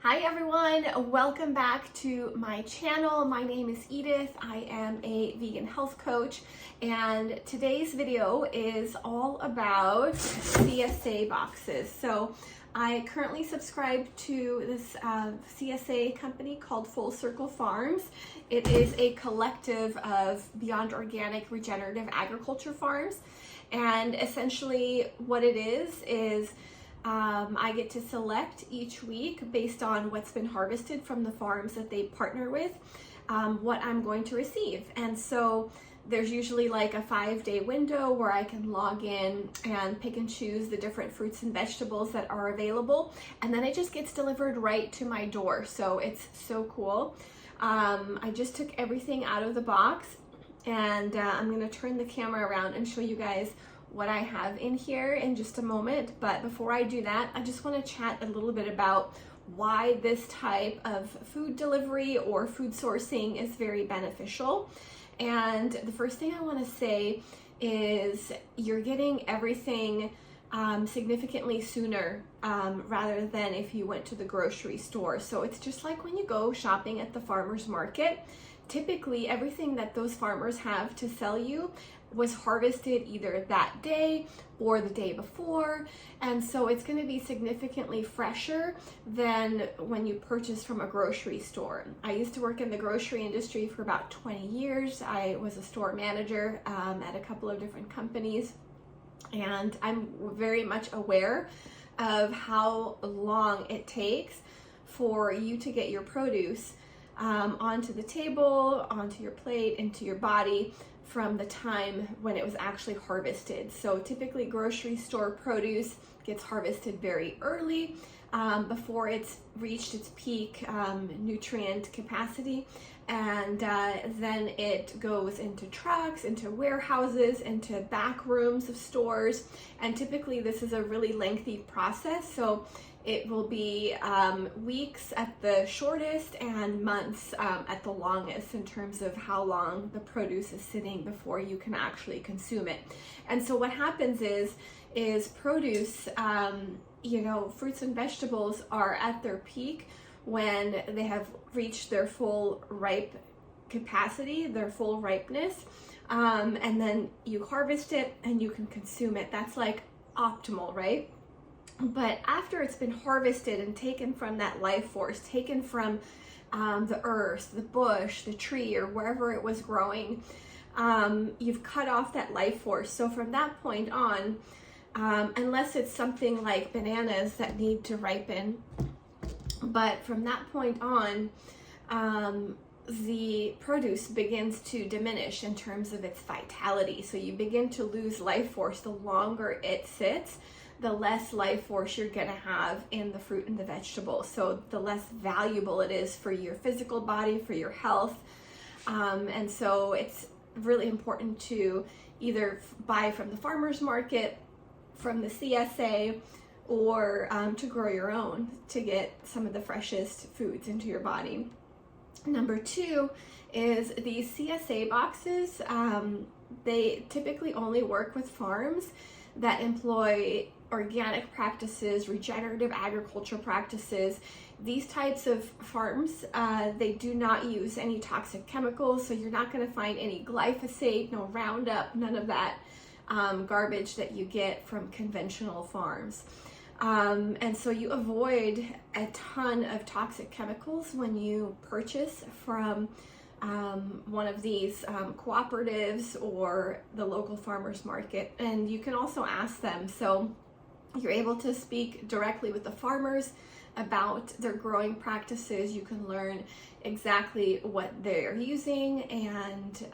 Hi everyone, welcome back to my channel. My name is Edith. I am a vegan health coach, and today's video is all about CSA boxes. So I currently subscribe to this CSA company called Full Circle Farms. It is a collective of Beyond Organic Regenerative Agriculture farms, and essentially what it is I get to select each week based on what's been harvested from the farms that they partner with, what I'm going to receive. And so there's usually like a 5-day window where I can log in and pick and choose the different fruits and vegetables that are available. And then it just gets delivered right to my door. So it's so cool. I just took everything out of the box, and I'm gonna turn the camera around and show you guys what I have in here in just a moment. But before I do that, I just want to chat a little bit about why this type of food delivery or food sourcing is very beneficial. And the first thing I want to say is you're getting everything significantly sooner rather than if you went to the grocery store. So it's just like when you go shopping at the farmer's market. Typically everything that those farmers have to sell you was harvested either that day or the day before, and so it's going to be significantly fresher than when you purchase from a grocery store. I used to work in the grocery industry for about 20 years. I was a store manager at a couple of different companies, and I'm very much aware of how long it takes for you to get your produce onto the table, onto your plate, into your body from the time when it was actually harvested. So typically grocery store produce gets harvested very early before it's reached its peak nutrient capacity, and then it goes into trucks, into warehouses, into back rooms of stores, and typically this is a really lengthy process. So it will be weeks at the shortest and months at the longest in terms of how long the produce is sitting before you can actually consume it. And so what happens is produce, fruits and vegetables are at their peak when they have reached their full ripe capacity, their full ripeness, and then you harvest it and you can consume it. That's like optimal, right? But after it's been harvested and taken from that life force, taken from the earth, the bush, the tree, or wherever it was growing, you've cut off that life force. So from that point on, unless it's something like bananas that need to ripen, but from that point on, the produce begins to diminish in terms of its vitality. So you begin to lose life force the longer it sits. The less life force you're gonna have in the fruit and the vegetables. So the less valuable it is for your physical body, for your health. And so it's really important to either buy from the farmer's market, from the CSA, or to grow your own to get some of the freshest foods into your body. Number two is these CSA boxes. They typically only work with farms that employ organic practices, regenerative agriculture practices. These types of farms, they do not use any toxic chemicals, so you're not going to find any glyphosate, no Roundup, none of that garbage that you get from conventional farms. And so you avoid a ton of toxic chemicals when you purchase from one of these cooperatives or the local farmers market. And you can also ask them. So you're able to speak directly with the farmers about their growing practices. You can learn exactly what they're using and,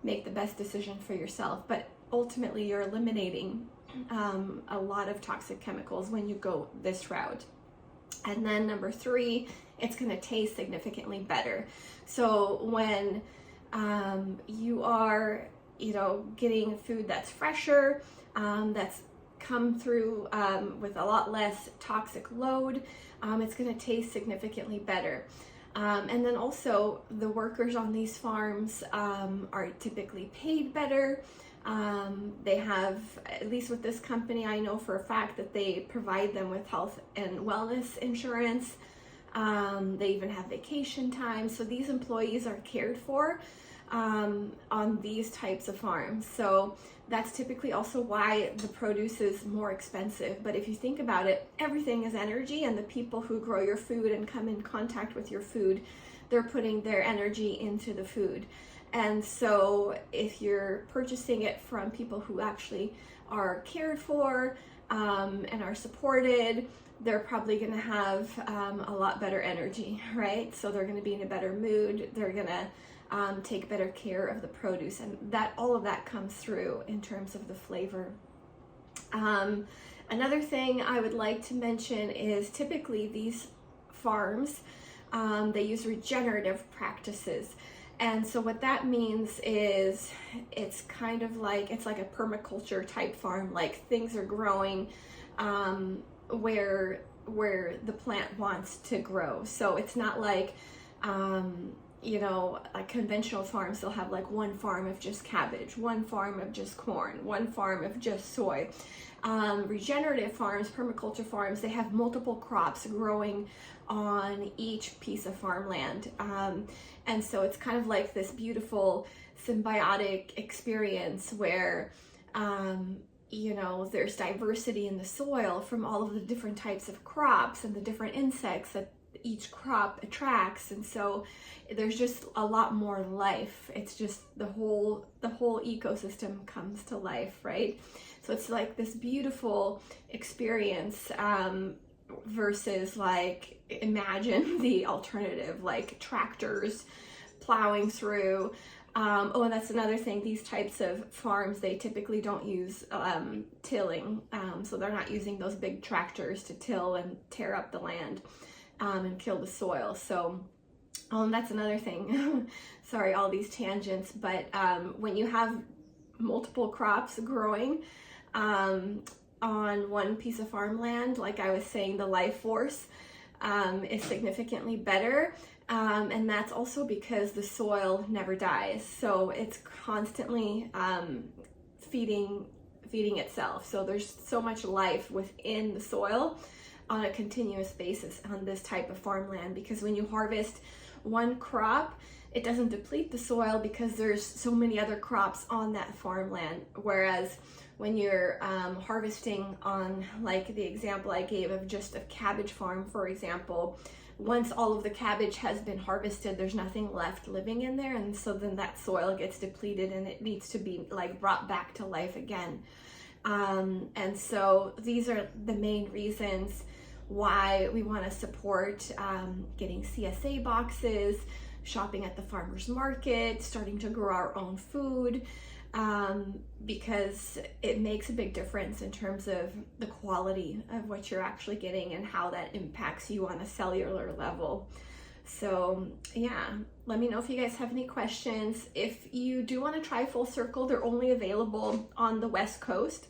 make the best decision for yourself. But ultimately, you're eliminating a lot of toxic chemicals when you go this route. And then number three, it's going to taste significantly better. So when you are, getting food that's fresher, that's come through with a lot less toxic load, it's going to taste significantly better. And then also the workers on these farms are typically paid better. They have, at least with this company, I know for a fact that they provide them with health and wellness insurance. They even have vacation time. So these employees are cared for on these types of farms. So that's typically also why the produce is more expensive. But if you think about it, everything is energy, and the people who grow your food and come in contact with your food, they're putting their energy into the food. And so if you're purchasing it from people who actually are cared for and are supported, they're probably going to have a lot better energy, right? So they're going to be in a better mood. They're going to take better care of the produce, and that all of that comes through in terms of the flavor. Another thing I would like to mention is typically these farms, they use regenerative practices. And so what that means is it's kind of like, it's like a permaculture type farm, like things are growing where the plant wants to grow. So it's not like, you know, like conventional farms, they'll have like one farm of just cabbage, one farm of just corn, one farm of just soy. Regenerative farms, permaculture farms, they have multiple crops growing on each piece of farmland. And so it's kind of like this beautiful symbiotic experience where, you know, there's diversity in the soil from all of the different types of crops and the different insects that each crop attracts. And so there's just a lot more life. It's just the whole ecosystem comes to life, right? So it's like this beautiful experience versus like, imagine the alternative, like tractors plowing through. Oh, and that's another thing. These types of farms, they typically don't use tilling. So they're not using those big tractors to till and tear up the land and kill the soil. So that's another thing. Sorry, all these tangents. But when you have multiple crops growing on one piece of farmland, like I was saying, the life force is significantly better. And that's also because the soil never dies. So it's constantly feeding itself. So there's so much life within the soil on a continuous basis on this type of farmland, because when you harvest one crop, it doesn't deplete the soil because there's so many other crops on that farmland. Whereas when you're harvesting on, like the example I gave of just a cabbage farm, for example, once all of the cabbage has been harvested, there's nothing left living in there, and so then that soil gets depleted and it needs to be like brought back to life again. And so these are the main reasons why we want to support getting CSA boxes, shopping at the farmer's market, starting to grow our own food, because it makes a big difference in terms of the quality of what you're actually getting and how that impacts you on a cellular level. So yeah, let me know if you guys have any questions. If you do want to try Full Circle, they're only available on the West Coast.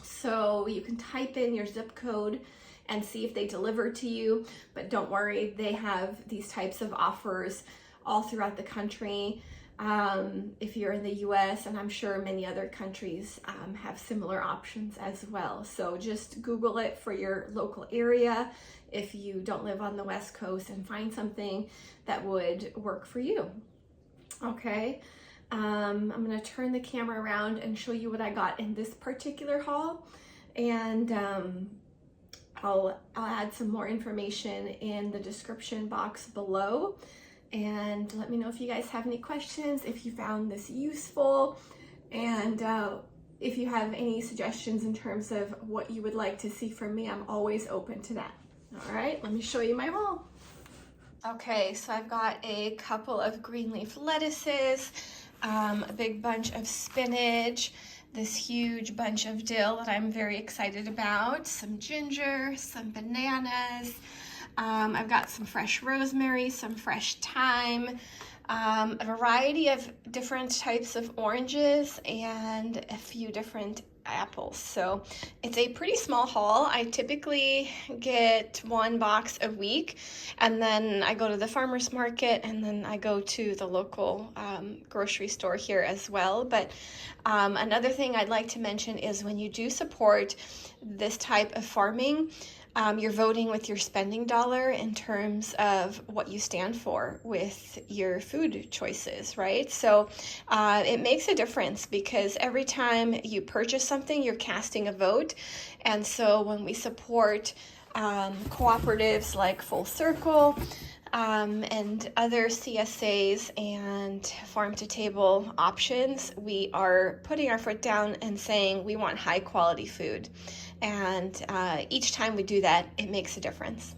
So you can type in your zip code and see if they deliver to you. But don't worry, they have these types of offers all throughout the country. If you're in the US, and I'm sure many other countries have similar options as well. So just Google it for your local area if you don't live on the West Coast, and find something that would work for you. Okay, I'm gonna turn the camera around and show you what I got in this particular haul, and I'll add some more information in the description box below. And let me know if you guys have any questions, if you found this useful, and if you have any suggestions in terms of what you would like to see from me. I'm always open to that. All right, let me show you my haul. Okay, so I've got a couple of green leaf lettuces, a big bunch of spinach, this huge bunch of dill that I'm very excited about, some ginger, some bananas. I've got some fresh rosemary, some fresh thyme, a variety of different types of oranges, and a few different apples. So it's a pretty small haul. I typically get 1 box a week, and then I go to the farmer's market, and then I go to the local grocery store here as well. But another thing I'd like to mention is when you do support this type of farming, you're voting with your spending dollar in terms of what you stand for with your food choices, right? So it makes a difference because every time you purchase something, you're casting a vote. And so when we support cooperatives like Full Circle, and other CSAs and farm-to-table options, we are putting our foot down and saying we want high-quality food. And each time we do that, it makes a difference.